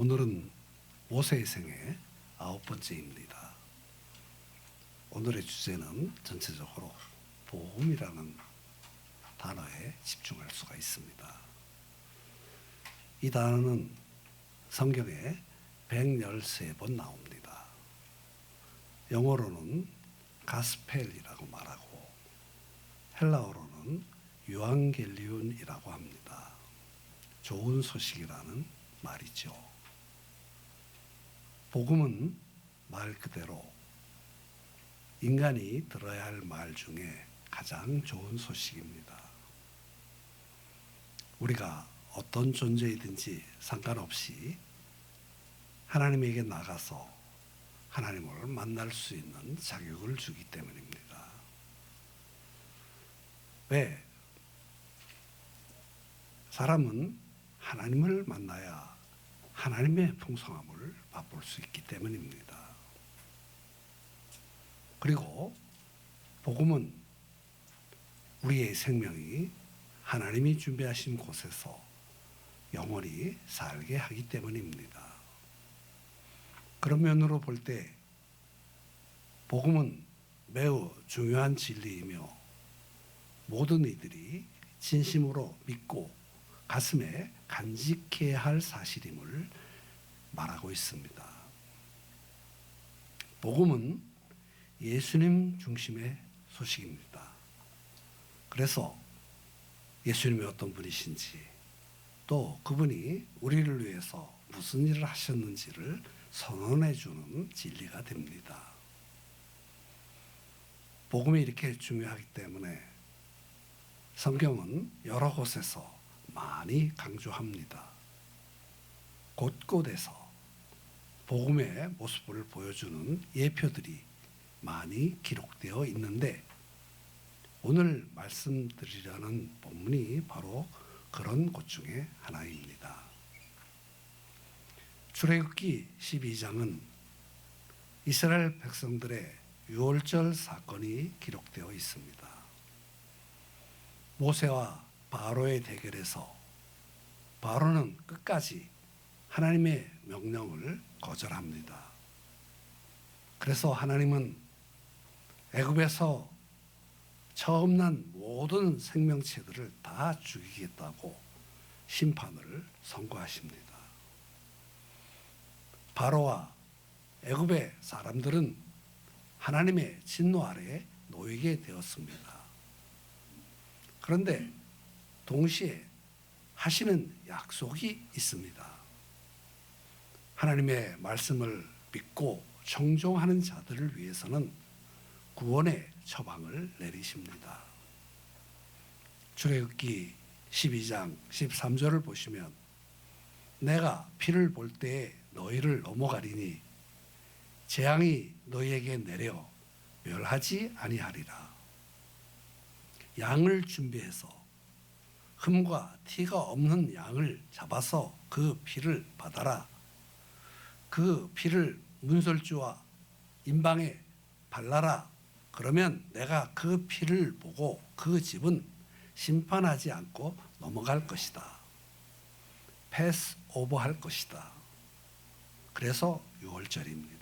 오늘은 모세의 생애 9번째입니다. 오늘의 주제는 전체적으로 복음이라는 단어에 집중할 수가 있습니다. 이 단어는 성경에 113번 나옵니다. 영어로는 가스펠이라고 말하고 헬라어로는 유앙겔리온이라고 합니다. 좋은 소식이라는 말이죠. 복음은 말 그대로 인간이 들어야 할 말 중에 가장 좋은 소식입니다. 우리가 어떤 존재이든지 상관없이 하나님에게 나가서 하나님을 만날 수 있는 자격을 주기 때문입니다. 왜? 사람은 하나님을 만나야 하나님의 풍성함을 맛볼 수 있기 때문입니다. 그리고 복음은 우리의 생명이 하나님이 준비하신 곳에서 영원히 살게 하기 때문입니다. 그런 면으로 볼 때 복음은 매우 중요한 진리이며 모든 이들이 진심으로 믿고 가슴에 간직해야 할 사실임을 말하고 있습니다. 복음은 예수님 중심의 소식입니다. 그래서 예수님이 어떤 분이신지 또 그분이 우리를 위해서 무슨 일을 하셨는지를 선언해 주는 진리가 됩니다. 복음이 이렇게 중요하기 때문에 성경은 여러 곳에서 많이 강조합니다. 곳곳에서 복음의 모습을 보여주는 예표들이 많이 기록되어 있는데 오늘 말씀드리려는 본문이 바로 그런 곳 중에 하나입니다. 출애굽기 12장은 이스라엘 백성들의 유월절 사건이 기록되어 있습니다. 모세와 바로의 대결에서 바로는 끝까지 하나님의 명령을 거절합니다. 그래서 하나님은 애굽에서 처음 난 모든 생명체들을 다 죽이겠다고 심판을 선고하십니다. 바로와 애굽의 사람들은 하나님의 진노 아래에 놓이게 되었습니다. 그런데 동시에 하시는 약속이 있습니다. 하나님의 말씀을 믿고 청종하는 자들을 위해서는 구원의 처방을 내리십니다. 출애굽기 12장 13절을 보시면 내가 피를 볼 때에 너희를 넘어가리니 재앙이 너희에게 내려 멸하지 아니하리라. 양을 준비해서 흠과 티가 없는 양을 잡아서 그 피를 받아라. 그 피를 문설주와 임방에 발라라. 그러면 내가 그 피를 보고 그 집은 심판하지 않고 넘어갈 것이다. 패스 오버 할 것이다. 그래서 6월절입니다.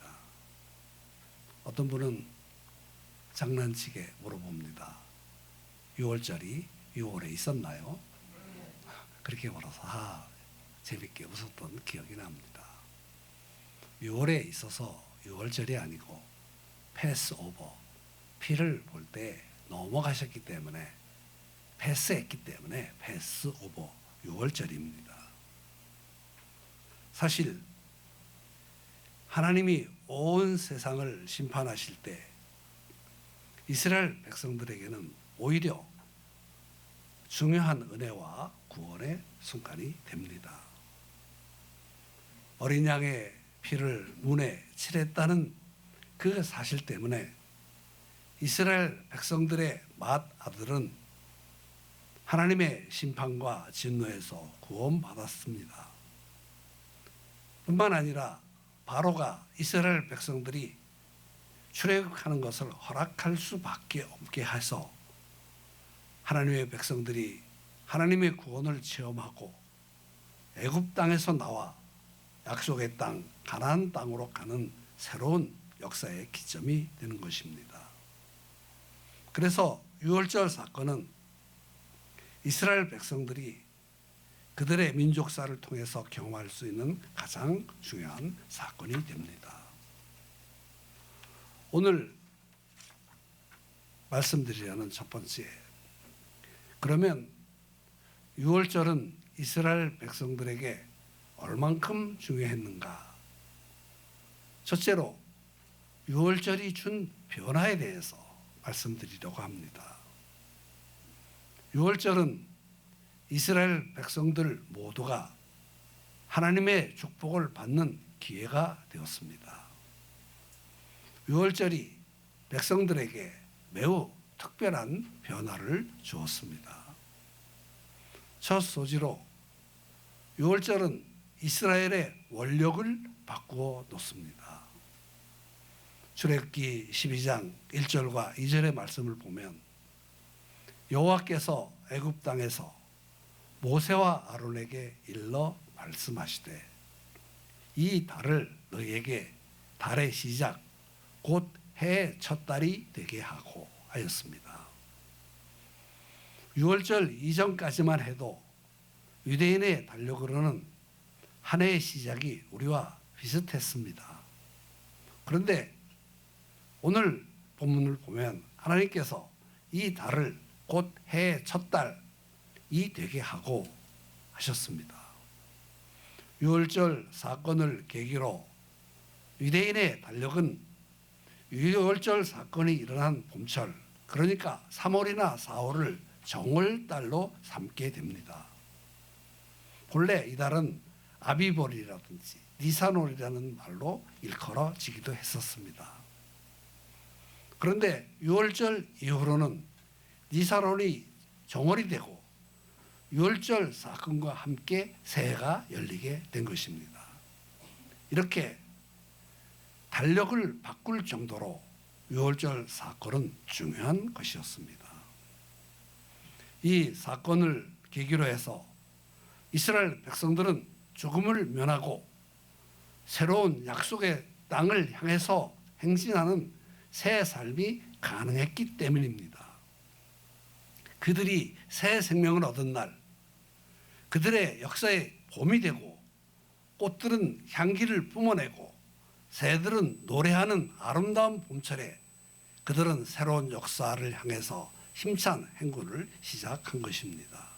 어떤 분은 장난치게 물어봅니다. 6월절이 6월에 있었나요? 그렇게 물어서 재밌게 웃었던 기억이 납니다. 6월에 있어서 6월절이 아니고 패스 오버, 피를 볼 때 넘어가셨기 때문에 패스했기 때문에 패스 오버 6월절입니다. 사실 하나님이 온 세상을 심판하실 때 이스라엘 백성들에게는 오히려 중요한 은혜와 구원의 순간이 됩니다. 어린 양의 피를 눈에 칠했다는 그 사실 때문에 이스라엘 백성들의 맏아들은 하나님의 심판과 진노에서 구원받았습니다. 뿐만 아니라 바로가 이스라엘 백성들이 출애굽하는 것을 허락할 수밖에 없게 해서 하나님의 백성들이 하나님의 구원을 체험하고 애굽 땅에서 나와 약속의 땅 가나안 땅으로 가는 새로운 역사의 기점이 되는 것입니다. 그래서 유월절 사건은 이스라엘 백성들이 그들의 민족사를 통해서 경험할 수 있는 가장 중요한 사건이 됩니다. 오늘 말씀드리려는 첫 번째, 그러면 유월절은 이스라엘 백성들에게 얼만큼 중요했는가? 첫째로 유월절이 준 변화에 대해서 말씀드리려고 합니다. 유월절은 이스라엘 백성들 모두가 하나님의 축복을 받는 기회가 되었습니다. 유월절이 백성들에게 매우 특별한 변화를 주었습니다. 첫 소지로 유월절은 이스라엘의 원력을 바꾸어 놓습니다. 출애굽기 12장 1절과 2절의 말씀을 보면 여호와께서 애굽 땅에서 모세와 아론에게 일러 말씀하시되 이 달을 너희에게 달의 시작 곧 해의 첫 달이 되게 하고 하였습니다. 유월절 이전까지만 해도 유대인의 달력으로는 한 해의 시작이 우리와 비슷했습니다. 그런데 오늘 본문을 보면 하나님께서 이 달을 곧 해의 첫 달이 되게 하고 하셨습니다. 유월절 사건을 계기로 유대인의 달력은 유월절 사건이 일어난 봄철, 그러니까 3월이나 4월을 정월달로 삼게 됩니다. 본래 이 달은 아비벌이라든지 니산월이라는 말로 일컬어지기도 했었습니다. 그런데 유월절 이후로는 니산월이 정월이 되고 유월절 사건과 함께 새해가 열리게 된 것입니다. 이렇게 달력을 바꿀 정도로 유월절 사건은 중요한 것이었습니다. 이 사건을 계기로 해서 이스라엘 백성들은 죽음을 면하고 새로운 약속의 땅을 향해서 행진하는 새 삶이 가능했기 때문입니다. 그들이 새 생명을 얻은 날, 그들의 역사의 봄이 되고 꽃들은 향기를 뿜어내고 새들은 노래하는 아름다운 봄철에 그들은 새로운 역사를 향해서 힘찬 행군을 시작한 것입니다.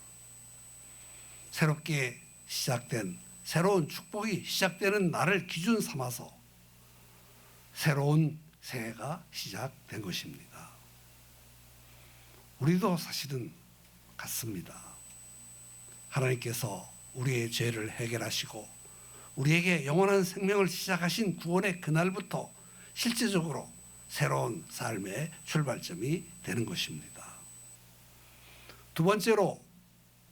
새롭게 시작된 새로운 축복이 시작되는 날을 기준 삼아서 새로운 새해가 시작된 것입니다. 우리도 사실은 같습니다. 하나님께서 우리의 죄를 해결하시고 우리에게 영원한 생명을 시작하신 구원의 그날부터 실제적으로 새로운 삶의 출발점이 되는 것입니다. 두 번째로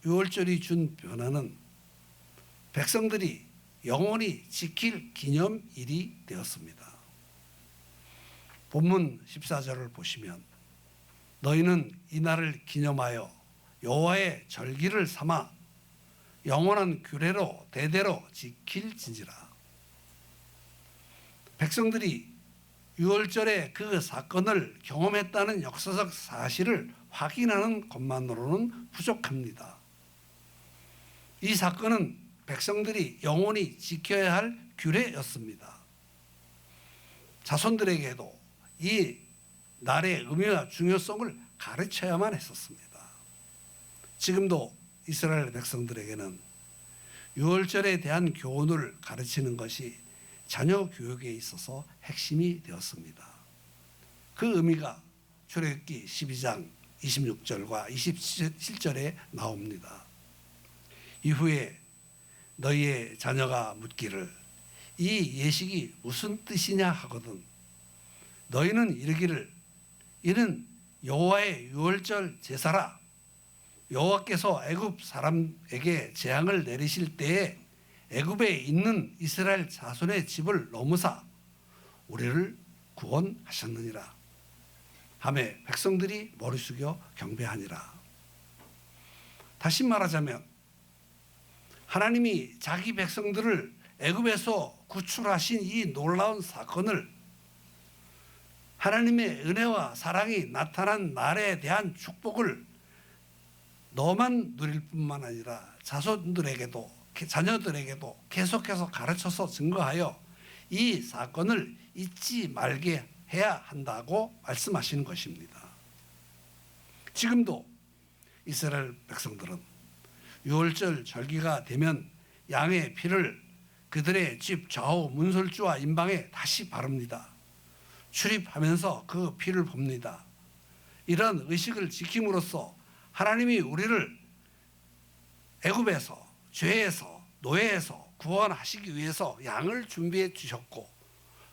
유월절이 준 변화는 백성들이 영원히 지킬 기념일이 되었습니다. 본문 14절을 보시면 너희는 이 날을 기념하여 여호와의 절기를 삼아 영원한 규례로 대대로 지킬지니라. 백성들이 유월절의 그 사건을 경험했다는 역사적 사실을 확인하는 것만으로는 부족합니다. 이 사건은 백성들이 영원히 지켜야 할 규례였습니다. 자손들에게도 이 날의 의미와 중요성을 가르쳐야만 했었습니다. 지금도 이스라엘 백성들에게는 유월절에 대한 교훈을 가르치는 것이 자녀 교육에 있어서 핵심이 되었습니다. 그 의미가 출애굽기 12장 26절과 27절에 나옵니다. 이후에 너희의 자녀가 묻기를 이 예식이 무슨 뜻이냐 하거든 너희는 이르기를 이는 여호와의 유월절 제사라. 여호와께서 애굽 사람에게 재앙을 내리실 때에 애굽에 있는 이스라엘 자손의 집을 넘으사 우리를 구원하셨느니라 하매 백성들이 머리 숙여 경배하니라. 다시 말하자면 하나님이 자기 백성들을 애굽에서 구출하신 이 놀라운 사건을 하나님의 은혜와 사랑이 나타난 날에 대한 축복을 너만 누릴 뿐만 아니라 자녀들에게도 계속해서 가르쳐서 증거하여 이 사건을 잊지 말게 해야 한다고 말씀하시는 것입니다. 지금도 이스라엘 백성들은 유월절 절기가 되면 양의 피를 그들의 집 좌우 문설주와 임방에 다시 바릅니다. 출입하면서 그 피를 봅니다. 이런 의식을 지킴으로써 하나님이 우리를 애굽에서 죄에서 노예에서 구원하시기 위해서 양을 준비해 주셨고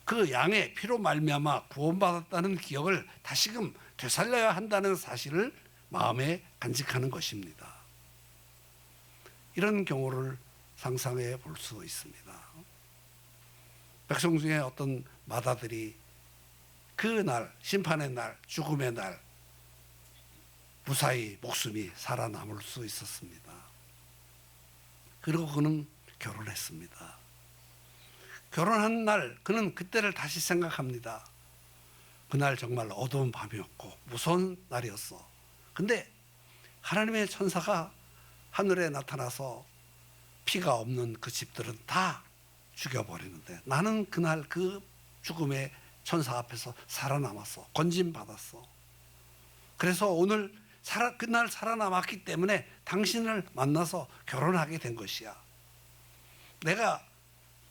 그 양의 피로 말미암아 구원받았다는 기억을 다시금 되살려야 한다는 사실을 마음에 간직하는 것입니다. 이런 경우를 상상해 볼 수 있습니다. 백성 중에 어떤 마다들이 그 날, 심판의 날, 죽음의 날 무사히 목숨이 살아남을 수 있었습니다. 그리고 그는 결혼했습니다. 결혼한 날 그는 그때를 다시 생각합니다. 그날 정말 어두운 밤이었고 무서운 날이었어. 근데 하나님의 천사가 하늘에 나타나서 피가 없는 그 집들은 다 죽여버리는데 나는 그날 그 죽음의 천사 앞에서 살아남았어. 건진받았어. 그래서 오늘 그날 살아남았기 때문에 당신을 만나서 결혼하게 된 것이야. 내가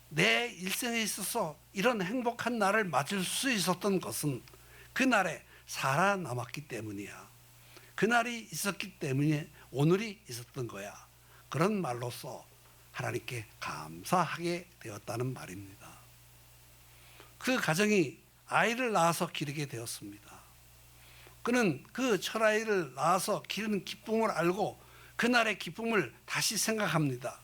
내 일생에 있어서 이런 행복한 날을 맞을 수 있었던 것은 그날에 살아남았기 때문이야. 그날이 있었기 때문에 오늘이 있었던 거야. 그런 말로써 하나님께 감사하게 되었다는 말입니다. 그 가정이 아이를 낳아서 기르게 되었습니다. 그는 그 철아이를 낳아서 기르는 기쁨을 알고 그날의 기쁨을 다시 생각합니다.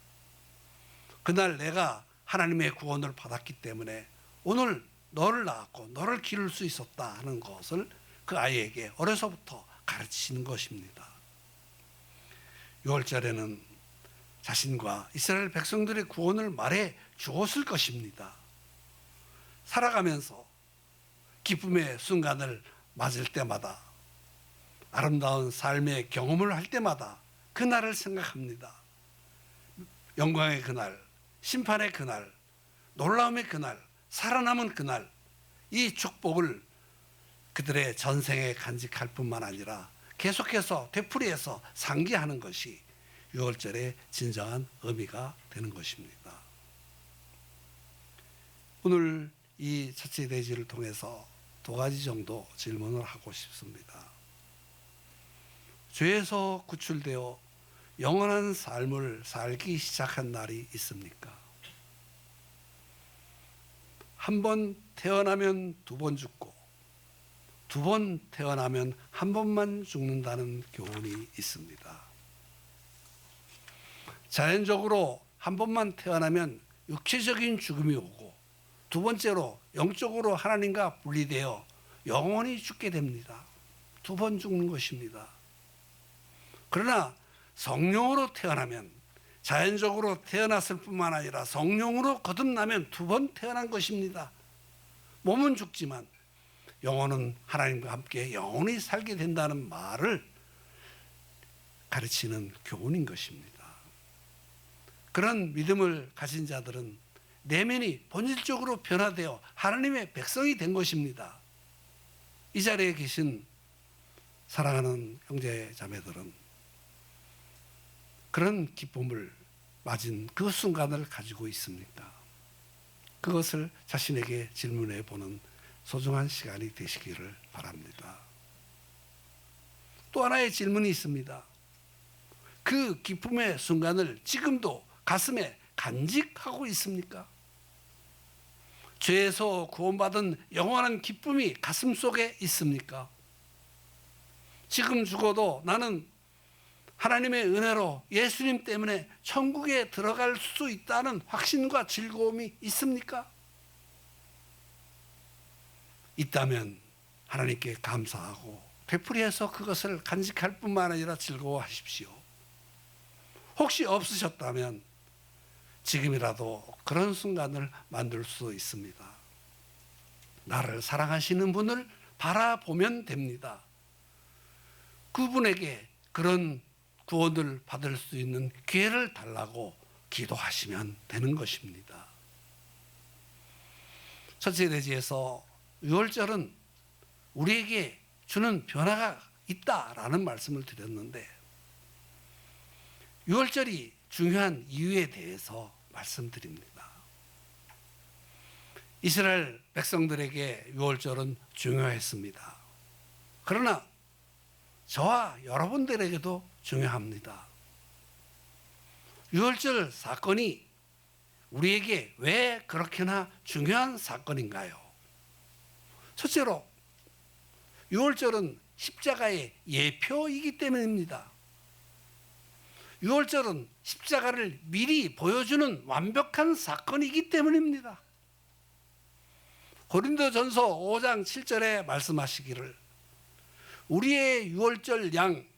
그날 내가 하나님의 구원을 받았기 때문에 오늘 너를 낳았고 너를 기를 수 있었다 하는 것을 그 아이에게 어려서부터 가르치시는 것입니다. 6월절에는 자신과 이스라엘 백성들의 구원을 말해 주었을 것입니다. 살아가면서 기쁨의 순간을 맞을 때마다 아름다운 삶의 경험을 할 때마다 그날을 생각합니다. 영광의 그날, 심판의 그날, 놀라움의 그날, 살아남은 그날, 이 축복을 그들의 전생에 간직할 뿐만 아니라 계속해서 되풀이해서 상기하는 것이 6월절의 진정한 의미가 되는 것입니다. 오늘 이 첫째 대지를 통해서 두 가지 정도 질문을 하고 싶습니다. 죄에서 구출되어 영원한 삶을 살기 시작한 날이 있습니까? 한 번 태어나면 두 번 죽고 두 번 태어나면 한 번만 죽는다는 교훈이 있습니다. 자연적으로 한 번만 태어나면 육체적인 죽음이 오고 두 번째로 영적으로 하나님과 분리되어 영원히 죽게 됩니다. 두 번 죽는 것입니다. 그러나 성령으로 태어나면 자연적으로 태어났을 뿐만 아니라 성령으로 거듭나면 두 번 태어난 것입니다. 몸은 죽지만 영혼은 하나님과 함께 영원히 살게 된다는 말을 가르치는 교훈인 것입니다. 그런 믿음을 가진 자들은 내면이 본질적으로 변화되어 하나님의 백성이 된 것입니다. 이 자리에 계신 사랑하는 형제 자매들은 그런 기쁨을 맞은 그 순간을 가지고 있습니까? 그것을 자신에게 질문해 보는 소중한 시간이 되시기를 바랍니다. 또 하나의 질문이 있습니다. 그 기쁨의 순간을 지금도 가슴에 간직하고 있습니까? 죄에서 구원받은 영원한 기쁨이 가슴 속에 있습니까? 지금 죽어도 나는 하나님의 은혜로 예수님 때문에 천국에 들어갈 수 있다는 확신과 즐거움이 있습니까? 있다면 하나님께 감사하고 되풀이해서 그것을 간직할 뿐만 아니라 즐거워하십시오. 혹시 없으셨다면 지금이라도 그런 순간을 만들 수 있습니다. 나를 사랑하시는 분을 바라보면 됩니다. 그분에게 그런 구원을 받을 수 있는 기회를 달라고 기도하시면 되는 것입니다. 첫째 대지에서 유월절은 우리에게 주는 변화가 있다라는 말씀을 드렸는데, 유월절이 중요한 이유에 대해서 말씀드립니다. 이스라엘 백성들에게 유월절은 중요했습니다. 그러나 저와 여러분들에게도 중요합니다. 유월절 사건이 우리에게 왜 그렇게나 중요한 사건인가요? 첫째로, 유월절은 십자가의 예표이기 때문입니다. 유월절은 십자가를 미리 보여주는 완벽한 사건이기 때문입니다. 고린도전서 5장 7절에 말씀하시기를 우리의 유월절 양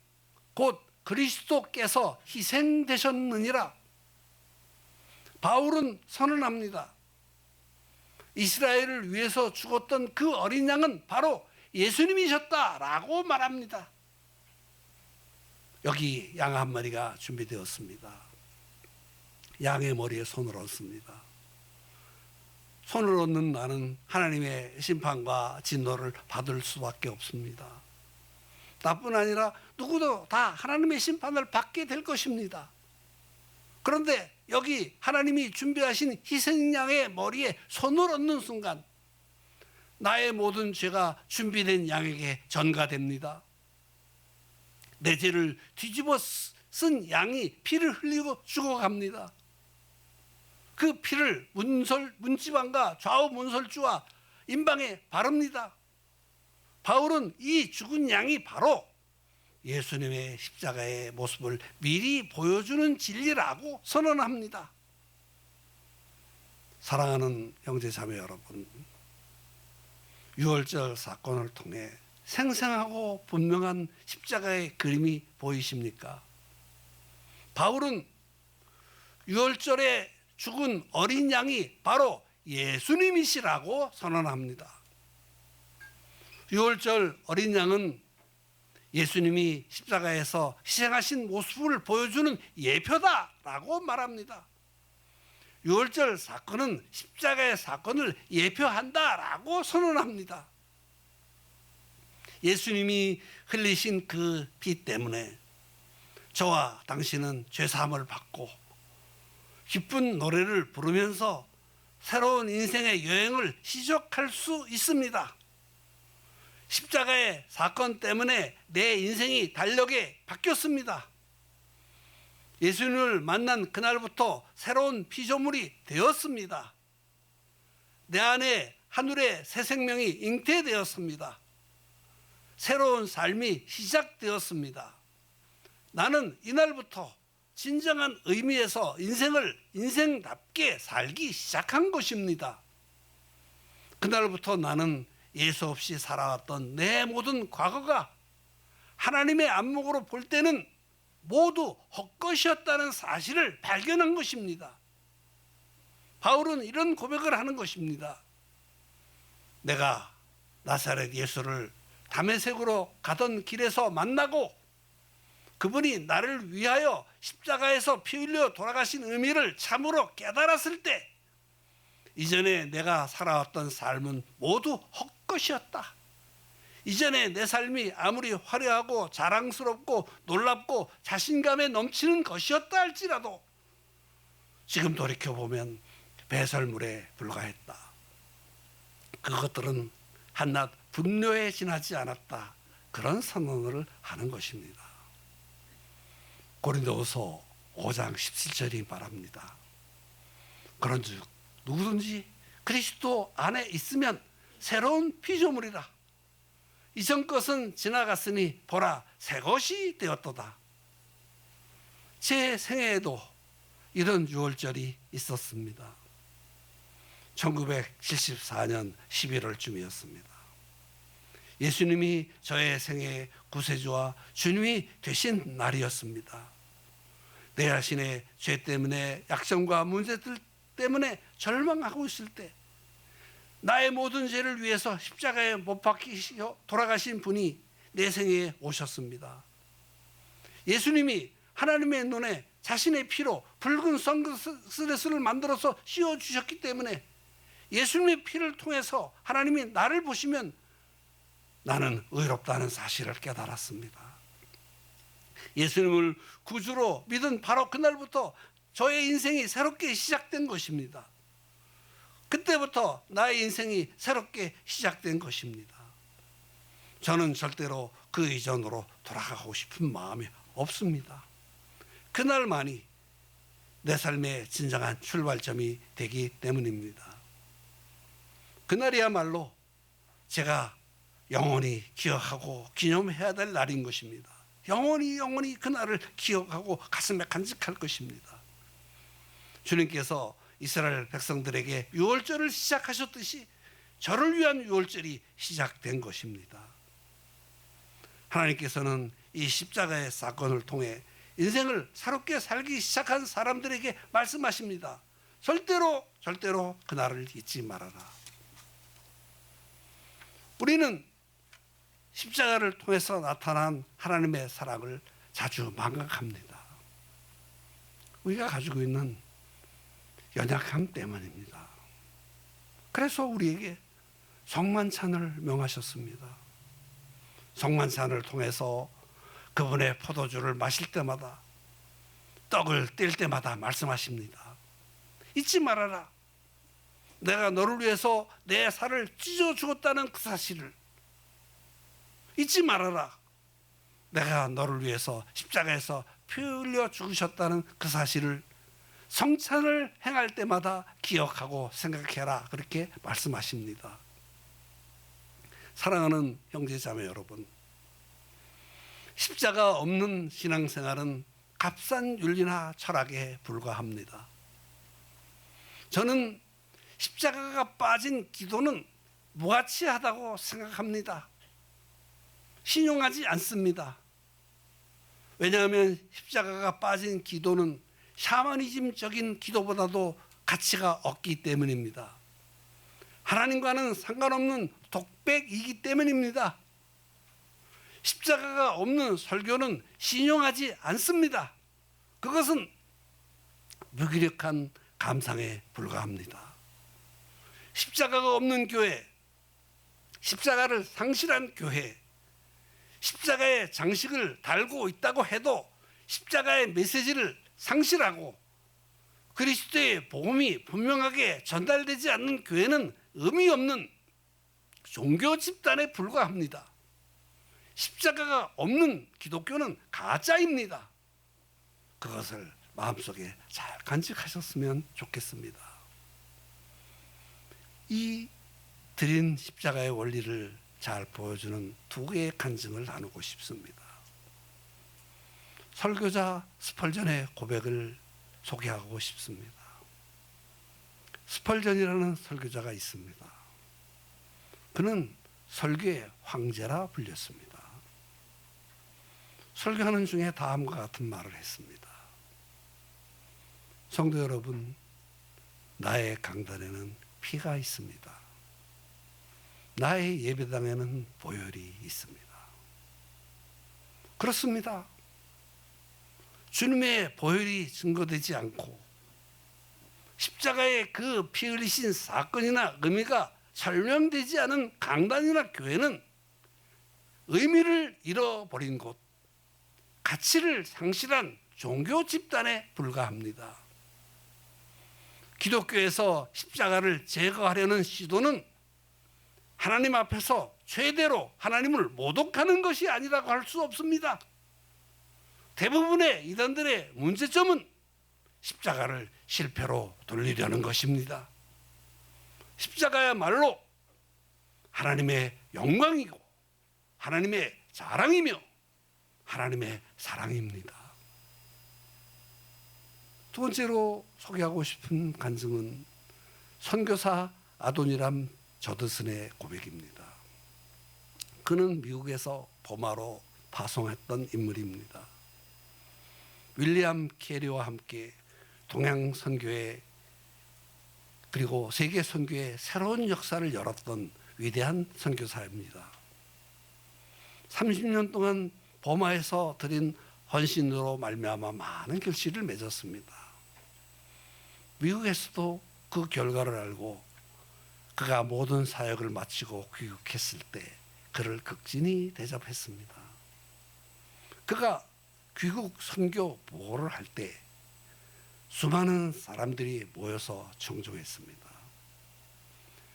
곧 그리스도께서 희생되셨느니라. 바울은 선언합니다. 이스라엘을 위해서 죽었던 그 어린 양은 바로 예수님이셨다라고 말합니다. 여기 양 한 마리가 준비되었습니다. 양의 머리에 손을 얹습니다. 손을 얹는 나는 하나님의 심판과 진노를 받을 수밖에 없습니다. 나뿐 아니라 누구도 다 하나님의 심판을 받게 될 것입니다. 그런데 여기 하나님이 준비하신 희생양의 머리에 손을 얹는 순간 나의 모든 죄가 준비된 양에게 전가됩니다. 내 죄를 뒤집어 쓴 양이 피를 흘리고 죽어갑니다. 그 피를 문지방과 좌우 문설주와 임방에 바릅니다. 바울은 이 죽은 양이 바로 예수님의 십자가의 모습을 미리 보여주는 진리라고 선언합니다. 사랑하는 형제자매 여러분, 유월절 사건을 통해 생생하고 분명한 십자가의 그림이 보이십니까? 바울은 유월절에 죽은 어린 양이 바로 예수님이시라고 선언합니다. 유월절 어린 양은 예수님이 십자가에서 희생하신 모습을 보여주는 예표다라고 말합니다. 유월절 사건은 십자가의 사건을 예표한다라고 선언합니다. 예수님이 흘리신 그 피 때문에 저와 당신은 죄사함을 받고 기쁜 노래를 부르면서 새로운 인생의 여행을 시작할 수 있습니다. 십자가의 사건 때문에 내 인생이 달력에 바뀌었습니다. 예수님을 만난 그날부터 새로운 피조물이 되었습니다. 내 안에 하늘의 새 생명이 잉태되었습니다. 새로운 삶이 시작되었습니다. 나는 이날부터 진정한 의미에서 인생을 인생답게 살기 시작한 것입니다. 그날부터 나는 예수 없이 살아왔던 내 모든 과거가 하나님의 안목으로 볼 때는 모두 헛것이었다는 사실을 발견한 것입니다. 바울은 이런 고백을 하는 것입니다. 내가 나사렛 예수를 다메섹으로 가던 길에서 만나고 그분이 나를 위하여 십자가에서 피 흘려 돌아가신 의미를 참으로 깨달았을 때 이전에 내가 살아왔던 삶은 모두 헛것이었다. 이전에 내 삶이 아무리 화려하고 자랑스럽고 놀랍고 자신감에 넘치는 것이었다 할지라도 지금 돌이켜보면 배설물에 불과했다. 그것들은 한낱 분노에 지나지 않았다. 그런 선언을 하는 것입니다. 고린도후서 5장 17절이 말합니다. 그런즉 누구든지 그리스도 안에 있으면 새로운 피조물이라. 이전 것은 지나갔으니 보라 새 것이 되었도다. 제 생애에도 이런 유월절이 있었습니다. 1974년 11월쯤이었습니다. 예수님이 저의 생애 구세주와 주님이 되신 날이었습니다. 내 자신의 죄 때문에, 약점과 문제들 때문에 절망하고 있을 때 나의 모든 죄를 위해서 십자가에 못 박히시어 돌아가신 분이 내 생에 오셨습니다. 예수님이 하나님의 눈에 자신의 피로 붉은 선글라스를 만들어서 씌워주셨기 때문에 예수님의 피를 통해서 하나님이 나를 보시면 나는 의롭다는 사실을 깨달았습니다. 예수님을 구주로 믿은 바로 그날부터 저의 인생이 새롭게 시작된 것입니다. 그때부터 나의 인생이 새롭게 시작된 것입니다. 저는 절대로 그 이전으로 돌아가고 싶은 마음이 없습니다. 그날만이 내 삶의 진정한 출발점이 되기 때문입니다. 그날이야말로 제가 영원히 기억하고 기념해야 될 날인 것입니다. 영원히 그날을 기억하고 가슴에 간직할 것입니다. 주님께서 이스라엘 백성들에게 유월절을 시작하셨듯이 저를 위한 유월절이 시작된 것입니다. 하나님께서는 이 십자가의 사건을 통해 인생을 새롭게 살기 시작한 사람들에게 말씀하십니다. 절대로 그날을 잊지 말아라. 우리는 십자가를 통해서 나타난 하나님의 사랑을 자주 망각합니다. 우리가 가지고 있는 연약함 때문입니다. 그래서 우리에게 성만찬을 명하셨습니다. 성만찬을 통해서 그분의 포도주를 마실 때마다, 떡을 뗄 때마다 말씀하십니다. 잊지 말아라. 내가 너를 위해서 내 살을 찢어 죽었다는 그 사실을 잊지 말아라. 내가 너를 위해서 십자가에서 피 흘려 죽으셨다는 그 사실을 성찬을 행할 때마다 기억하고 생각해라. 그렇게 말씀하십니다. 사랑하는 형제자매 여러분, 십자가 없는 신앙생활은 값싼 윤리나 철학에 불과합니다. 저는 십자가가 빠진 기도는 무가치하다고 생각합니다. 신용하지 않습니다. 왜냐하면 십자가가 빠진 기도는 샤머니즘적인 기도보다도 가치가 없기 때문입니다. 하나님과는 상관없는 독백이기 때문입니다. 십자가가 없는 설교는 신용하지 않습니다. 그것은 무기력한 감상에 불과합니다. 십자가가 없는 교회, 십자가를 상실한 교회, 십자가의 장식을 달고 있다고 해도 십자가의 메시지를 상실하고 그리스도의 복음이 분명하게 전달되지 않는 교회는 의미 없는 종교 집단에 불과합니다. 십자가가 없는 기독교는 가짜입니다. 그것을 마음속에 잘 간직하셨으면 좋겠습니다. 이 드린 십자가의 원리를 잘 보여주는 두 개의 간증을 나누고 싶습니다. 설교자 스펄전의 고백을 소개하고 싶습니다. 스펄전이라는 설교자가 있습니다. 그는 설교의 황제라 불렸습니다. 설교하는 중에 다음과 같은 말을 했습니다. 성도 여러분, 나의 강단에는 피가 있습니다. 나의 예배당에는 보혈이 있습니다. 그렇습니다. 주님의 보혈이 증거되지 않고 십자가의 그 피 흘리신 사건이나 의미가 설명되지 않은 강단이나 교회는 의미를 잃어버린 곳, 가치를 상실한 종교 집단에 불과합니다. 기독교에서 십자가를 제거하려는 시도는 하나님 앞에서 최대로 하나님을 모독하는 것이 아니라고 할 수 없습니다. 대부분의 이단들의 문제점은 십자가를 실패로 돌리려는 것입니다. 십자가야말로 하나님의 영광이고 하나님의 자랑이며 하나님의 사랑입니다. 두 번째로 소개하고 싶은 간증은 선교사 아도니람 저드슨의 고백입니다. 그는 미국에서 버마로 파송했던 인물입니다. 윌리엄 캐리와 함께 동양 선교회 그리고 세계 선교의 새로운 역사를 열었던 위대한 선교사입니다. 30년 동안 버마에서 드린 헌신으로 말미암아 많은 결실을 맺었습니다. 미국에서도 그 결과를 알고 그가 모든 사역을 마치고 귀국했을 때 그를 극진히 대접했습니다. 그가 귀국 선교 보고를 할 때 수많은 사람들이 모여서 청종했습니다.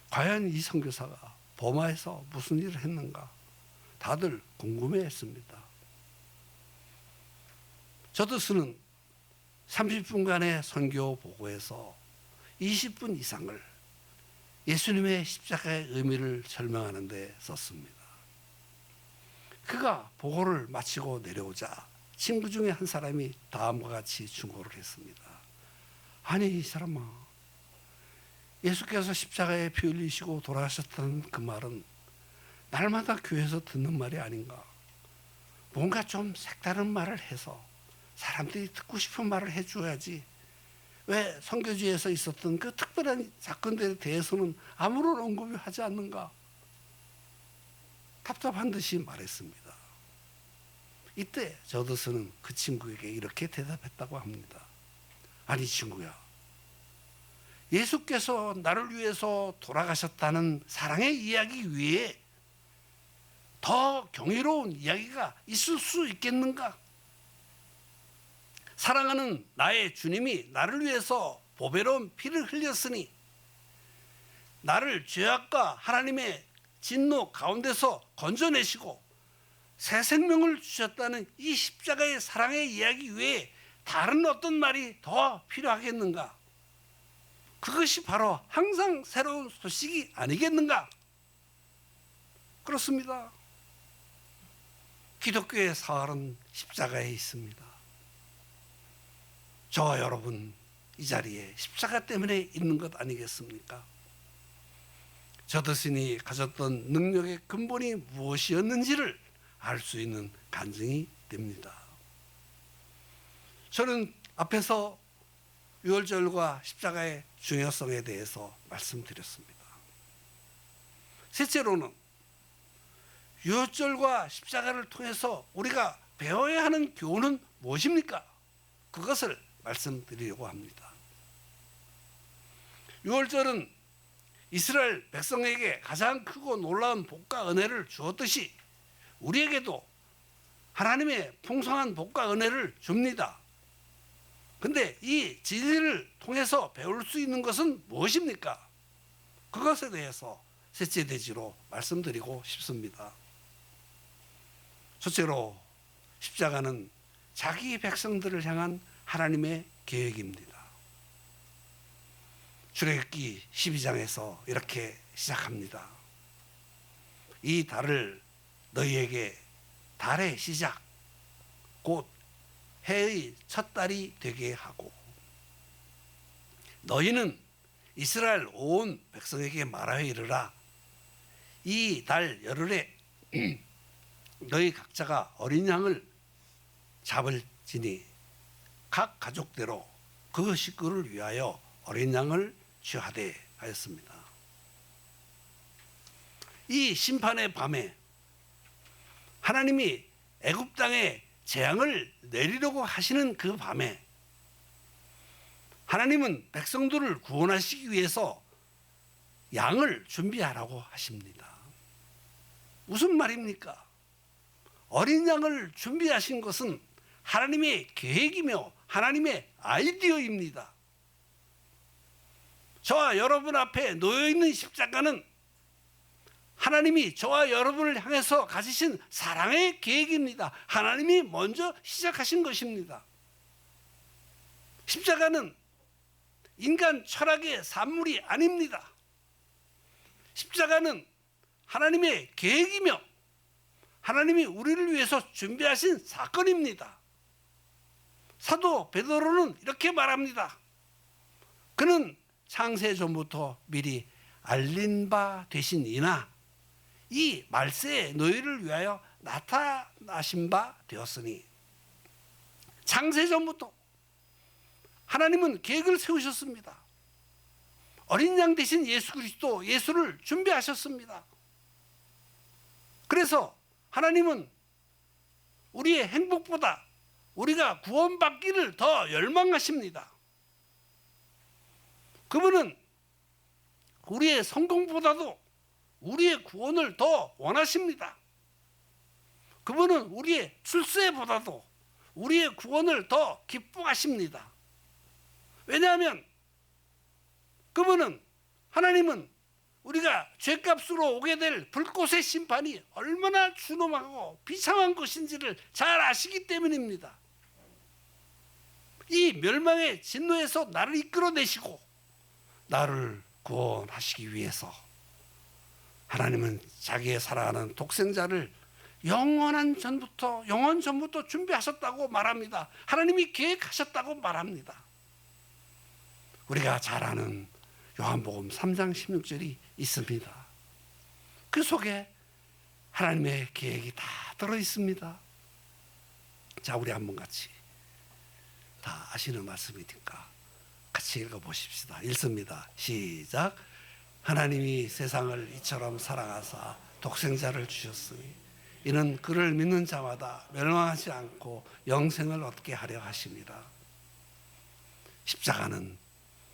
과연 이 선교사가 버마에서 무슨 일을 했는가? 다들 궁금해했습니다. 저더스는 30분간의 선교 보고에서 20분 이상을 예수님의 십자가의 의미를 설명하는 데 썼습니다. 그가 보고를 마치고 내려오자 친구 중에 한 사람이 다음과 같이 충고를 했습니다. 아니 이 사람아, 예수께서 십자가에 피 흘리시고 돌아가셨다는 그 말은 날마다 교회에서 듣는 말이 아닌가? 뭔가 좀 색다른 말을 해서 사람들이 듣고 싶은 말을 해줘야지. 왜 선교지에서 있었던 그 특별한 사건들에 대해서는 아무런 언급이 하지 않는가? 답답한 듯이 말했습니다. 이때 저더스는 그 친구에게 이렇게 대답했다고 합니다. 아니 친구야, 예수께서 나를 위해서 돌아가셨다는 사랑의 이야기 위에 더 경이로운 이야기가 있을 수 있겠는가? 사랑하는 나의 주님이 나를 위해서 보배로운 피를 흘렸으니 나를 죄악과 하나님의 진노 가운데서 건져내시고 새 생명을 주셨다는 이 십자가의 사랑의 이야기 외에 다른 어떤 말이 더 필요하겠는가? 그것이 바로 항상 새로운 소식이 아니겠는가? 그렇습니다. 기독교의 사활은 십자가에 있습니다. 저와 여러분 이 자리에 십자가 때문에 있는 것 아니겠습니까? 저더슨이 가졌던 능력의 근본이 무엇이었는지를 알 수 있는 간증이 됩니다. 저는 앞에서 유월절과 십자가의 중요성에 대해서 말씀드렸습니다. 셋째로는 유월절과 십자가를 통해서 우리가 배워야 하는 교훈은 무엇입니까? 그것을 말씀드리려고 합니다. 유월절은 이스라엘 백성에게 가장 크고 놀라운 복과 은혜를 주었듯이 우리에게도 하나님의 풍성한 복과 은혜를 줍니다. 근데 이 진리를 통해서 배울 수 있는 것은 무엇입니까? 그것에 대해서 셋째 대지로 말씀드리고 싶습니다. 첫째로 십자가는 자기 백성들을 향한 하나님의 계획입니다. 출애굽기 12장에서 이렇게 시작합니다. 이 달을 너희에게 달의 시작 곧 해의 첫 달이 되게 하고 너희는 이스라엘 온 백성에게 말하여 이르라. 이 달 열흘에 너희 각자가 어린 양을 잡을지니 각 가족대로 그 식구를 위하여 어린 양을 취하되 하였습니다. 이 심판의 밤에 하나님이 애굽 땅에 재앙을 내리려고 하시는 그 밤에 하나님은 백성들을 구원하시기 위해서 양을 준비하라고 하십니다. 무슨 말입니까? 어린 양을 준비하신 것은 하나님의 계획이며 하나님의 아이디어입니다. 저와 여러분 앞에 놓여있는 십자가는 하나님이 저와 여러분을 향해서 가지신 사랑의 계획입니다. 하나님이 먼저 시작하신 것입니다. 십자가는 인간 철학의 산물이 아닙니다. 십자가는 하나님의 계획이며 하나님이 우리를 위해서 준비하신 사건입니다. 사도 베드로는 이렇게 말합니다. 그는 창세 전부터 미리 알린 바 되시니나 이 말세에 너희를 위하여 나타나신 바 되었으니. 창세전부터 하나님은 계획을 세우셨습니다. 어린 양 대신 예수 그리스도, 예수를 준비하셨습니다. 그래서 하나님은 우리의 행복보다 우리가 구원받기를 더 열망하십니다. 그분은 우리의 성공보다도 우리의 구원을 더 원하십니다. 그분은 우리의 출세보다도 우리의 구원을 더 기뻐하십니다. 왜냐하면 그분은, 하나님은 우리가 죄값으로 오게 될 불꽃의 심판이 얼마나 준엄하고 비참한 것인지를 잘 아시기 때문입니다. 이 멸망의 진노에서 나를 이끌어내시고 나를 구원하시기 위해서 하나님은 자기의 사랑하는 독생자를 영원 전부터 준비하셨다고 말합니다. 하나님이 계획하셨다고 말합니다. 우리가 잘 아는 요한복음 3장 16절이 있습니다. 그 속에 하나님의 계획이 다 들어있습니다. 자, 우리 한번 같이, 다 아시는 말씀이니까 같이 읽어보십시다. 읽습니다. 시작. 하나님이 세상을 이처럼 사랑하사 독생자를 주셨으니 이는 그를 믿는 자마다 멸망하지 않고 영생을 얻게 하려 하심이라. 십자가는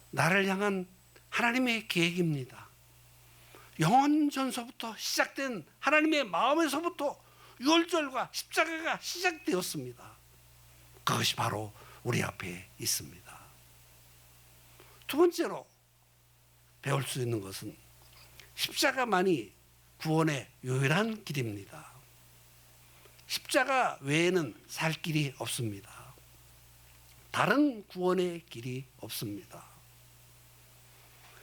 나를 향한 하나님의 계획입니다. 영원 전서부터 시작된 하나님의 마음에서부터 유월절과 십자가가 시작되었습니다. 그것이 바로 우리 앞에 있습니다. 두 번째로 배울 수 있는 것은 십자가만이 구원의 유일한 길입니다. 십자가 외에는 살 길이 없습니다. 다른 구원의 길이 없습니다.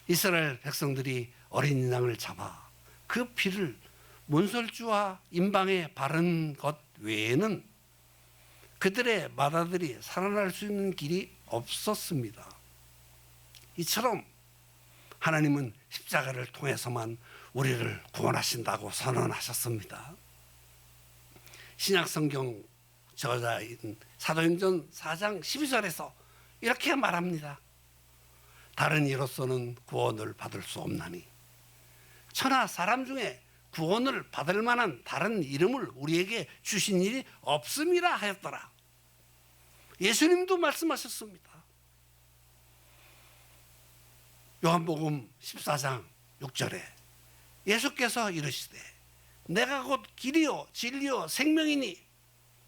이스라엘 백성들이 어린 양을 잡아 그 피를 문설주와 임방에 바른 것 외에는 그들의 맏아들이 살아날 수 있는 길이 없었습니다. 이처럼 하나님은 십자가를 통해서만 우리를 구원하신다고 선언하셨습니다. 신약성경 저자인 사도행전 4장 12절에서 이렇게 말합니다. 다른 이로서는 구원을 받을 수 없나니 천하 사람 중에 구원을 받을 만한 다른 이름을 우리에게 주신 일이 없음이라 하였더라. 예수님도 말씀하셨습니다. 요한복음 14장 6절에 예수께서 이르시되 내가 곧 길이요 진리요 생명이니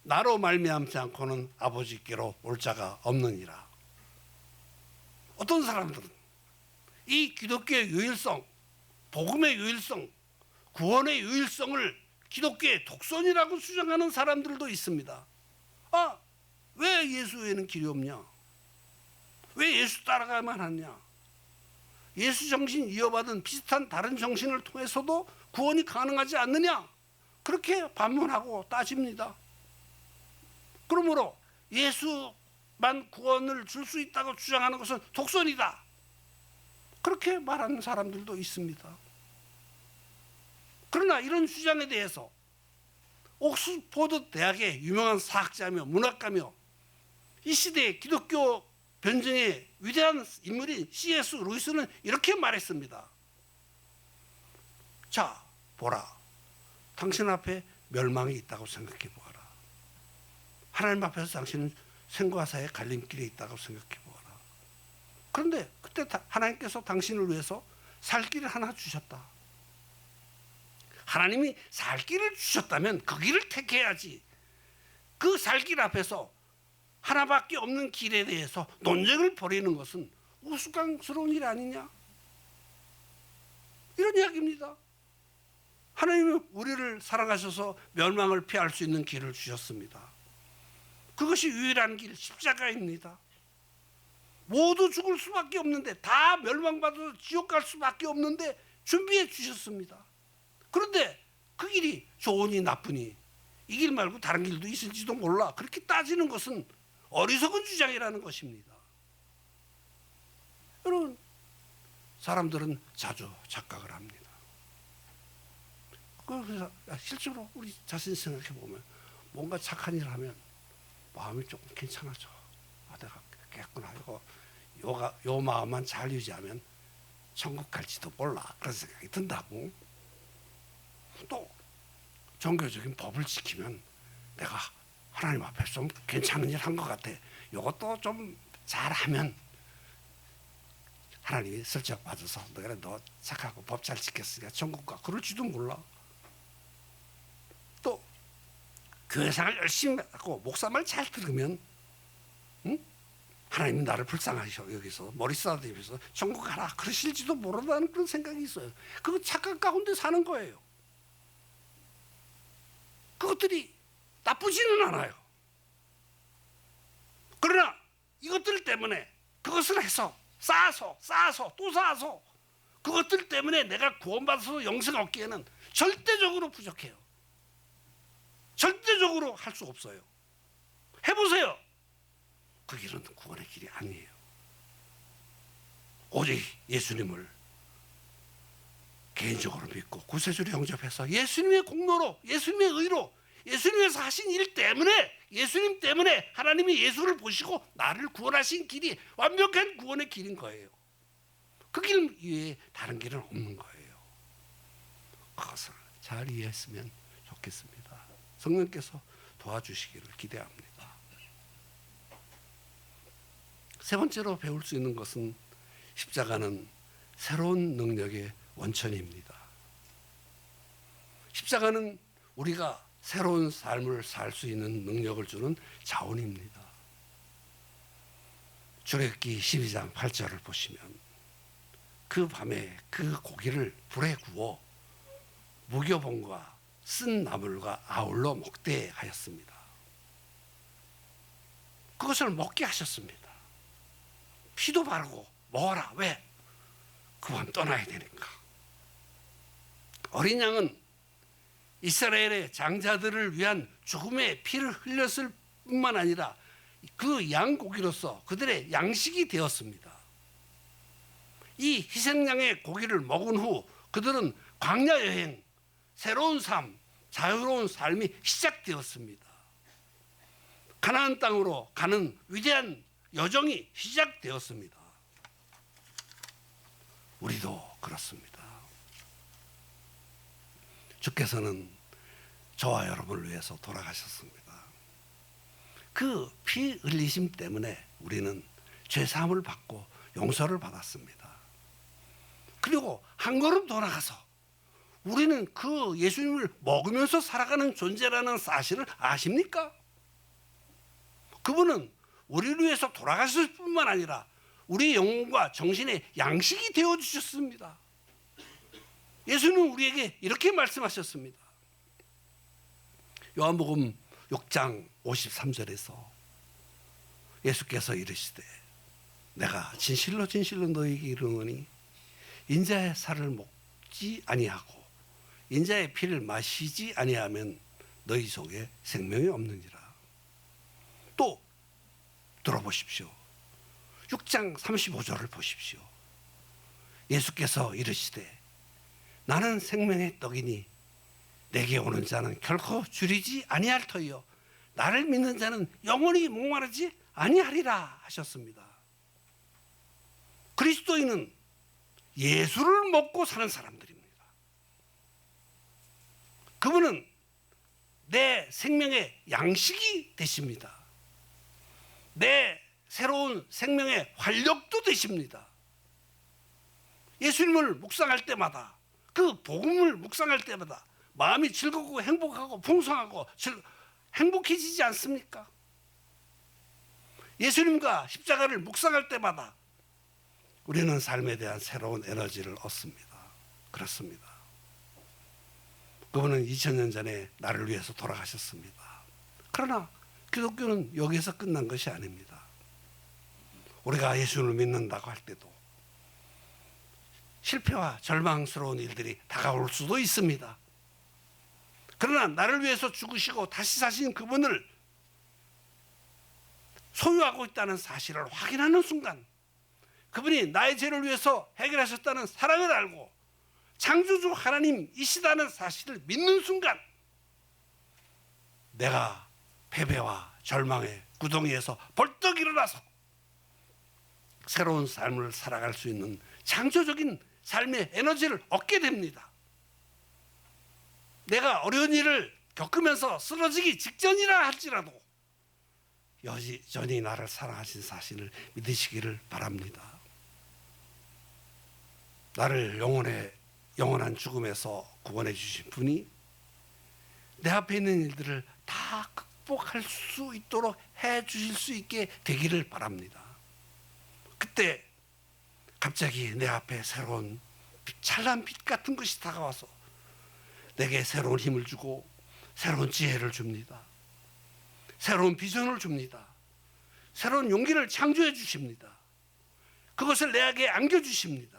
나로 말미암지 않고는 아버지께로 올 자가 없느니라. 어떤 사람들은 이 기독교의 유일성, 복음의 유일성, 구원의 유일성을 기독교의 독선이라고 주장하는 사람들도 있습니다. 아, 왜 예수 외에는 길이 없냐? 왜 예수 따라가야만 하냐? 예수 정신 이어받은 비슷한 다른 정신을 통해서도 구원이 가능하지 않느냐? 그렇게 반문하고 따집니다. 그러므로 예수만 구원을 줄 수 있다고 주장하는 것은 독선이다. 그렇게 말하는 사람들도 있습니다. 그러나 이런 주장에 대해서 옥스포드 대학의 유명한 사학자며 문학가며 이 시대의 기독교 변증의 위대한 인물인 C.S. 루이스는 이렇게 말했습니다. 자, 보라. 당신 앞에 멸망이 있다고 생각해 보아라. 하나님 앞에서 당신은 생과 사의 갈림길에 있다고 생각해 보아라. 그런데 그때 하나님께서 당신을 위해서 살 길을 하나 주셨다. 하나님이 살 길을 주셨다면 그 길을 택해야지. 그 살 길 앞에서 하나밖에 없는 길에 대해서 논쟁을 벌이는 것은 우스꽝스러운 일 아니냐? 이런 이야기입니다. 하나님은 우리를 사랑하셔서 멸망을 피할 수 있는 길을 주셨습니다. 그것이 유일한 길, 십자가입니다. 모두 죽을 수밖에 없는데, 다 멸망받아서 지옥 갈 수밖에 없는데 준비해 주셨습니다. 그런데 그 길이 좋으니 나쁘니 이 길 말고 다른 길도 있을지도 몰라, 그렇게 따지는 것은 어리석은 주장이라는 것입니다. 여러분, 사람들은 자주 착각을 합니다. 그래서 실제로 우리 자신 생각해 보면 뭔가 착한 일을 하면 마음이 조금 괜찮아져. 내가 깼구나. 요 마음만 잘 유지하면 천국 갈지도 몰라. 그런 생각이 든다고. 또 종교적인 법을 지키면 내가 하나님 앞에 좀 괜찮은 일 한 것 같아. 이것도 좀 잘하면 하나님이 슬쩍 받아서 너 착하고 법 잘 지켰으니까 천국 가. 그럴지도 몰라. 또 교회생활 열심히 하고 목사 말 잘 들으면 하나님이 나를 불쌍하셔. 여기서 머리 쓰다듬으면서 천국 가라 그러실지도 모른다는 그런 생각이 있어요. 그거 착각 가운데 사는 거예요. 그것들이 나쁘지는 않아요. 그러나 이것들 때문에 그것을 해서 쌓아서 또 쌓아서 그것들 때문에 내가 구원받아서 영생 얻기에는 절대적으로 부족해요. 절대적으로 할 수 없어요. 해보세요. 그 길은 구원의 길이 아니에요. 오직 예수님을 개인적으로 믿고 구세주로 영접해서 예수님의 공로로, 예수님의 의로, 예수님께서 하신 일 때문에, 예수님 때문에 하나님이 예수를 보시고 나를 구원하신 길이 완벽한 구원의 길인 거예요. 그 길 외에 다른 길은 없는 거예요. 그것을 잘 이해했으면 좋겠습니다. 성령께서 도와주시기를 기대합니다. 세 번째로 배울 수 있는 것은 십자가는 새로운 능력의 원천입니다. 십자가는 우리가 새로운 삶을 살 수 있는 능력을 주는 자원입니다. 출애굽기 12장 8절을 보시면 그 밤에 그 고기를 불에 구워 무교봉과 쓴 나물과 아울러 먹되 하였습니다. 그것을 먹게 하셨습니다. 피도 바르고 먹어라. 왜? 그 밤 떠나야 되니까. 어린 양은 이스라엘의 장자들을 위한 죽음의 피를 흘렸을 뿐만 아니라 그 양고기로서 그들의 양식이 되었습니다. 이 희생양의 고기를 먹은 후 그들은 광야 여행, 새로운 삶, 자유로운 삶이 시작되었습니다. 가나안 땅으로 가는 위대한 여정이 시작되었습니다. 우리도 그렇습니다. 주께서는 저와 여러분을 위해서 돌아가셨습니다. 그 피 흘리심 때문에 우리는 죄사함을 받고 용서를 받았습니다. 그리고 한 걸음 돌아가서 우리는 그 예수님을 먹으면서 살아가는 존재라는 사실을 아십니까? 그분은 우리를 위해서 돌아가셨을 뿐만 아니라 우리 영혼과 정신의 양식이 되어주셨습니다. 예수님은 우리에게 이렇게 말씀하셨습니다. 요한복음 6장 53절에서 예수께서 이르시되 내가 진실로 진실로 너희에게 이르노니 인자의 살을 먹지 아니하고 인자의 피를 마시지 아니하면 너희 속에 생명이 없느니라. 또 들어보십시오. 6장 35절을 보십시오. 예수께서 이르시되 나는 생명의 떡이니 내게 오는 자는 결코 줄이지 아니할 터이요 나를 믿는 자는 영원히 목마르지 아니하리라 하셨습니다. 그리스도인은 예수를 먹고 사는 사람들입니다. 그분은 내 생명의 양식이 되십니다. 내 새로운 생명의 활력도 되십니다. 예수님을 묵상할 때마다 그 복음을 묵상할 때마다 마음이 즐겁고 행복하고 풍성하고 행복해지지 않습니까? 예수님과 십자가를 묵상할 때마다 우리는 삶에 대한 새로운 에너지를 얻습니다. 그렇습니다. 그분은 2000년 전에 나를 위해서 돌아가셨습니다. 그러나 기독교는 여기서 끝난 것이 아닙니다. 우리가 예수를 믿는다고 할 때도 실패와 절망스러운 일들이 다가올 수도 있습니다. 그러나 나를 위해서 죽으시고 다시 사신 그분을 소유하고 있다는 사실을 확인하는 순간 그분이 나의 죄를 위해서 해결하셨다는 사랑을 알고 창조주 하나님이시다는 사실을 믿는 순간 내가 패배와 절망의 구덩이에서 벌떡 일어나서 새로운 삶을 살아갈 수 있는 창조적인 삶의 에너지를 얻게 됩니다. 내가 어려운 일을 겪으면서 쓰러지기 직전이라 할지라도 여전히 나를 사랑하신 사실을 믿으시기를 바랍니다. 나를 영원한 죽음에서 구원해 주신 분이 내 앞에 있는 일들을 다 극복할 수 있도록 해 주실 수 있게 되기를 바랍니다. 그때 갑자기 내 앞에 새로운 찬란 빛 같은 것이 다가와서 내게 새로운 힘을 주고 새로운 지혜를 줍니다. 새로운 비전을 줍니다. 새로운 용기를 창조해 주십니다. 그것을 내게 안겨주십니다.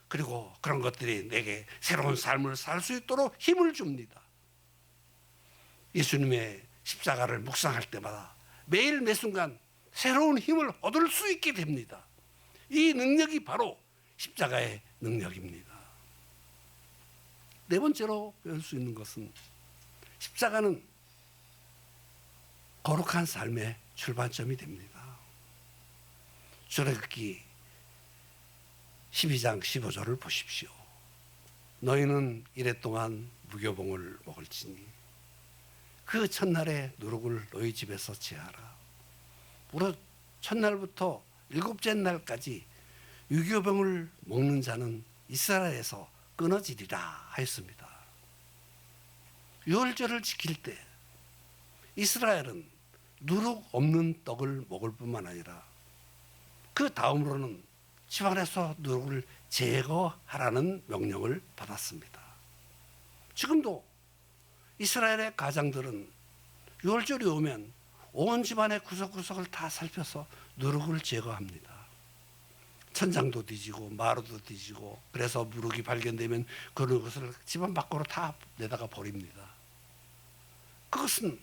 그리고 그런 것들이 내게 새로운 삶을 살 수 있도록 힘을 줍니다. 예수님의 십자가를 묵상할 때마다 매일 매순간 새로운 힘을 얻을 수 있게 됩니다. 이 능력이 바로 십자가의 능력입니다. 네 번째로 배울 수 있는 것은 십자가는 거룩한 삶의 출발점이 됩니다. 출애굽기 12장 15절을 보십시오. 너희는 이래 동안 무교봉을 먹을지니 그 첫날에 누룩을 너희 집에서 제하라. 무릇 첫날부터 일곱째 날까지 유교병을 먹는 자는 이스라엘에서 끊어지리라 하였습니다. 유월절을 지킬 때 이스라엘은 누룩 없는 떡을 먹을 뿐만 아니라 그 다음으로는 집안에서 누룩을 제거하라는 명령을 받았습니다. 지금도 이스라엘의 가장들은 유월절이 오면 온 집안의 구석구석을 다 살펴서 누룩을 제거합니다. 천장도 뒤지고 마루도 뒤지고, 그래서 누룩이 발견되면 그것을 집안 밖으로 다 내다가 버립니다. 그것은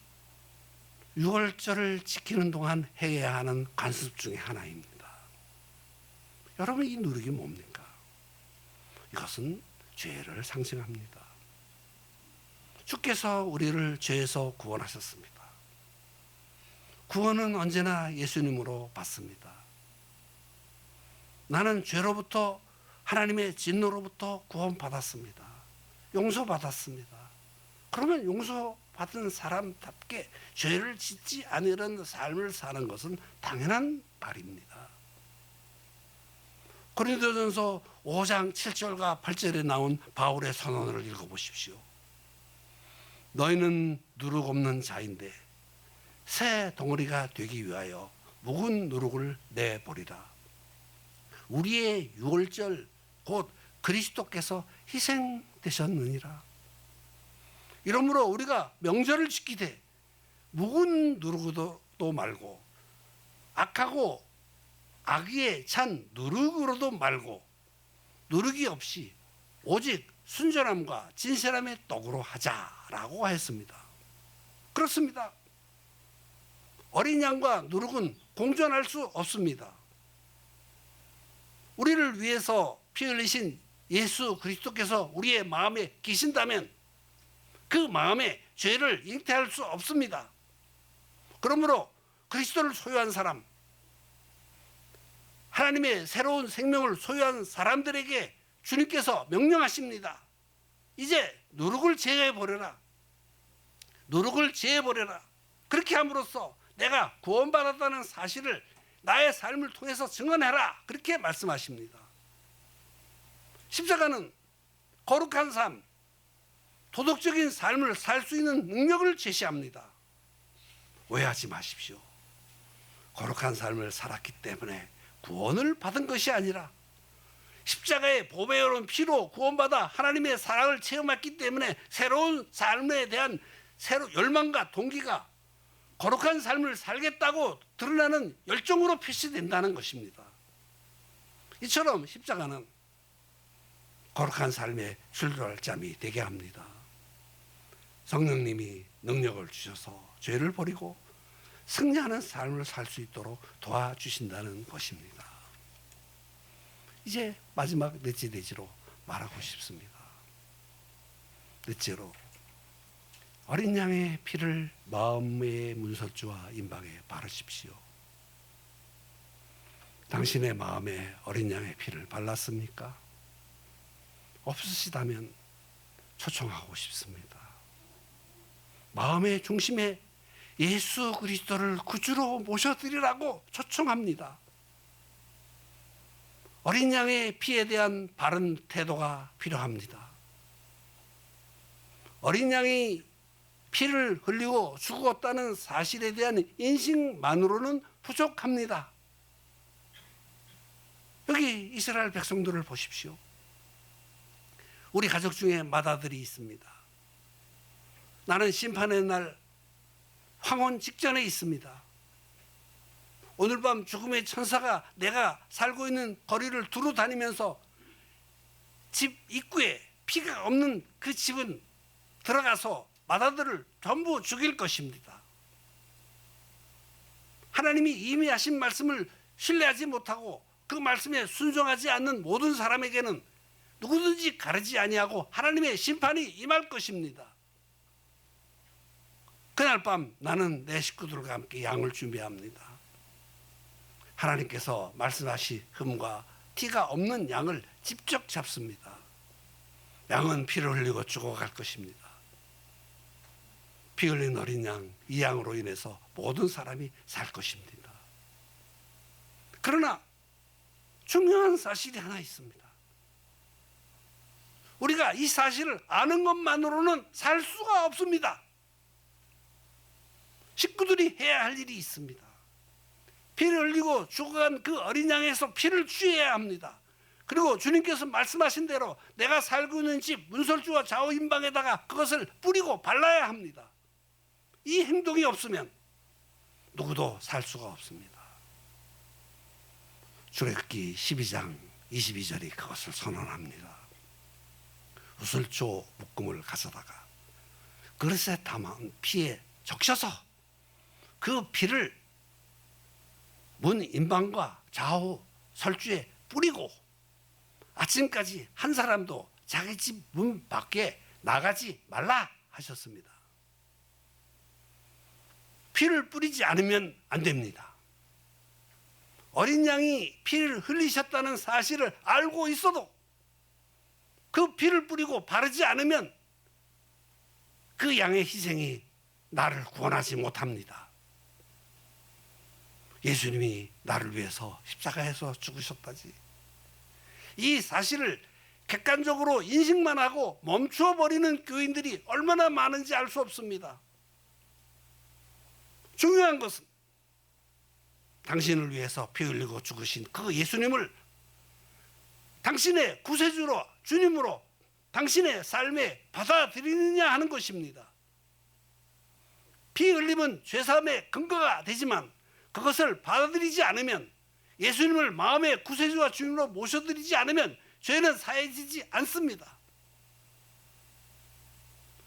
유월절을 지키는 동안 해야 하는 관습 중에 하나입니다. 여러분, 이 누룩이 뭡니까? 이것은 죄를 상징합니다. 주께서 우리를 죄에서 구원하셨습니다. 구원은 언제나 예수님으로 받습니다. 나는 죄로부터, 하나님의 진노로부터 구원받았습니다. 용서받았습니다. 그러면 용서받은 사람답게 죄를 짓지 않으려는 삶을 사는 것은 당연한 말입니다. 고린도전서 5장 7절과 8절에 나온 바울의 선언을 읽어보십시오. 너희는 누룩 없는 자인데 새 덩어리가 되기 위하여 묵은 누룩을 내버리라. 우리의 유월절 곧 그리스도께서 희생되셨느니라. 이러므로 우리가 명절을 지키되 묵은 누룩으로도 말고 악하고 악의에 찬 누룩으로도 말고 누룩이 없이 오직 순전함과 진실함의 떡으로 하자라고 하였습니다. 그렇습니다. 어린 양과 누룩은 공존할 수 없습니다. 우리를 위해서 피 흘리신 예수 그리스도께서 우리의 마음에 계신다면 그 마음에 죄를 잉태할 수 없습니다. 그러므로 그리스도를 소유한 사람, 하나님의 새로운 생명을 소유한 사람들에게 주님께서 명령하십니다. 이제 누룩을 제해버려라. 누룩을 제해버려라. 그렇게 함으로써 내가 구원받았다는 사실을 나의 삶을 통해서 증언해라. 그렇게 말씀하십니다. 십자가는 거룩한 삶, 도덕적인 삶을 살 수 있는 능력을 제시합니다. 오해하지 마십시오. 거룩한 삶을 살았기 때문에 구원을 받은 것이 아니라 십자가의 보배로운 피로 구원받아 하나님의 사랑을 체험했기 때문에 새로운 삶에 대한 열망과 동기가 거룩한 삶을 살겠다고 드러나는 열정으로 표시된다는 것입니다. 이처럼 십자가는 거룩한 삶의 출발점이 되게 합니다. 성령님이 능력을 주셔서 죄를 버리고 승리하는 삶을 살 수 있도록 도와주신다는 것입니다. 이제 마지막 넷째로 말하고 싶습니다. 넷째로, 어린 양의 피를 마음의 문설주와 임방에 바르십시오. 당신의 마음에 어린 양의 피를 발랐습니까? 없으시다면 초청하고 싶습니다. 마음의 중심에 예수 그리스도를 구주로 모셔드리라고 초청합니다. 어린 양의 피에 대한 바른 태도가 필요합니다. 어린 양이 피를 흘리고 죽었다는 사실에 대한 인식만으로는 부족합니다. 여기 이스라엘 백성들을 보십시오. 우리 가족 중에 맏아들이 있습니다. 나는 심판의 날 황혼 직전에 있습니다. 오늘 밤 죽음의 천사가 내가 살고 있는 거리를 두루 다니면서 집 입구에 피가 없는 그 집은 들어가서 맏아들을 전부 죽일 것입니다. 하나님이 이미 하신 말씀을 신뢰하지 못하고 그 말씀에 순종하지 않는 모든 사람에게는 누구든지 가르지 아니하고 하나님의 심판이 임할 것입니다. 그날 밤 나는 내 식구들과 함께 양을 준비합니다. 하나님께서 말씀하신 흠과 티가 없는 양을 직접 잡습니다. 양은 피를 흘리고 죽어갈 것입니다. 피 흘린 어린 양, 이 양으로 인해서 모든 사람이 살 것입니다. 그러나 중요한 사실이 하나 있습니다. 우리가 이 사실을 아는 것만으로는 살 수가 없습니다. 식구들이 해야 할 일이 있습니다. 피를 흘리고 죽어간 그 어린 양에서 피를 취해야 합니다. 그리고 주님께서 말씀하신 대로 내가 살고 있는 집 문설주와 좌우임방에다가 그것을 뿌리고 발라야 합니다. 이 행동이 없으면 누구도 살 수가 없습니다. 출애굽기 12장 22절이 그것을 선언합니다. 우슬초 묶음을 가져다가 그릇에 담은 피에 적셔서 그 피를 문 임방과 좌우 설주에 뿌리고 아침까지 한 사람도 자기 집 문 밖에 나가지 말라 하셨습니다. 피를 뿌리지 않으면 안 됩니다. 어린 양이 피를 흘리셨다는 사실을 알고 있어도 그 피를 뿌리고 바르지 않으면 그 양의 희생이 나를 구원하지 못합니다. 예수님이 나를 위해서 십자가에서 죽으셨다지. 이 사실을 객관적으로 인식만 하고 멈추어 버리는 교인들이 얼마나 많은지 알 수 없습니다. 중요한 것은 당신을 위해서 피 흘리고 죽으신 그 예수님을 당신의 구세주로 주님으로 당신의 삶에 받아들이느냐 하는 것입니다. 피 흘림은 죄사함의 근거가 되지만 그것을 받아들이지 않으면, 예수님을 마음의 구세주와 주님으로 모셔드리지 않으면 죄는 사해지지 않습니다.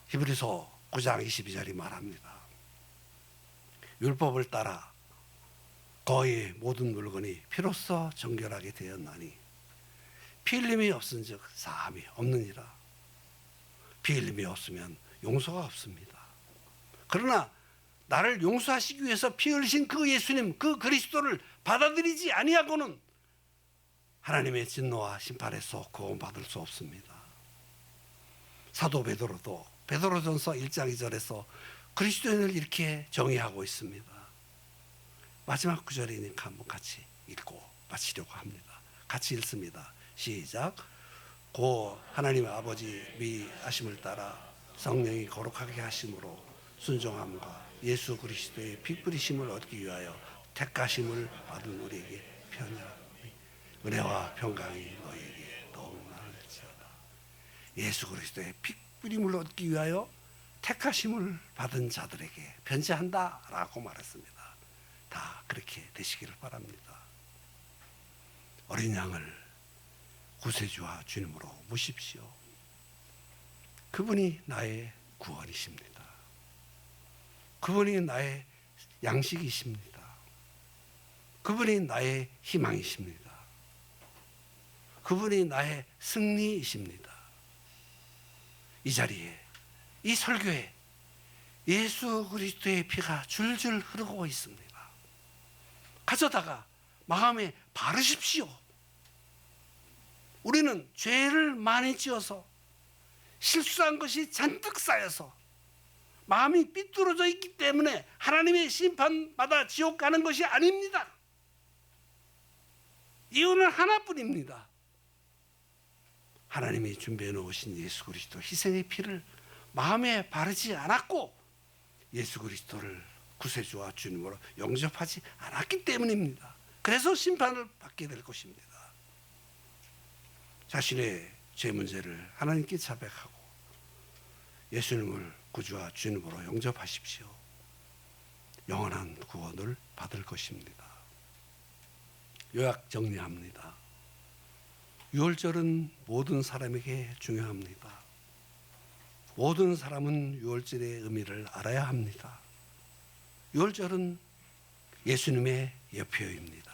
히브리서 9장 22절이 말합니다. 율법을 따라 거의 모든 물건이 피로써 정결하게 되었나니 피 흘림이 없은즉 사함이 없느니라. 피 흘림이 없으면 용서가 없습니다. 그러나 나를 용서하시기 위해서 피 흘리신 그 예수님, 그 그리스도를 받아들이지 아니하고는 하나님의 진노와 심판에서 구원받을 수 없습니다. 사도 베드로도 베드로전서 1장 2절에서 그리스도인을 이렇게 정의하고 있습니다. 마지막 구절이니까 한번 같이 읽고 마치려고 합니다. 같이 읽습니다. 시작. 고 하나님 아버지 미하심을 따라 성령이 거룩하게 하심으로 순종함과 예수 그리스도의 피 뿌리심을 얻기 위하여 택하심을 받은 우리에게 편하니 은혜와 평강이 너희에게 더욱 나을지어다. 예수 그리스도의 피 뿌림을 얻기 위하여 택하심을 받은 자들에게 편지한다라고 말했습니다. 다 그렇게 되시기를 바랍니다. 어린 양을 구세주와 주님으로 모십시오. 그분이 나의 구원이십니다. 그분이 나의 양식이십니다. 그분이 나의 희망이십니다. 그분이 나의 승리이십니다. 이 자리에, 이 설교에 예수 그리스도의 피가 줄줄 흐르고 있습니다. 가져다가 마음에 바르십시오. 우리는 죄를 많이 지어서 실수한 것이 잔뜩 쌓여서 마음이 삐뚤어져 있기 때문에 하나님의 심판받아 지옥 가는 것이 아닙니다. 이유는 하나뿐입니다. 하나님이 준비해 놓으신 예수 그리스도 희생의 피를 마음에 바르지 않았고 예수 그리스도를 구세주와 주님으로 영접하지 않았기 때문입니다. 그래서 심판을 받게 될 것입니다. 자신의 죄 문제를 하나님께 자백하고 예수님을 구주와 주님으로 영접하십시오. 영원한 구원을 받을 것입니다. 요약 정리합니다. 유월절은 모든 사람에게 중요합니다. 모든 사람은 유월절의 의미를 알아야 합니다. 유월절은 예수님의 예표입니다.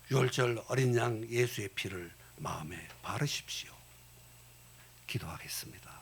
유월절 어린 양 예수의 피를 마음에 바르십시오. 기도하겠습니다.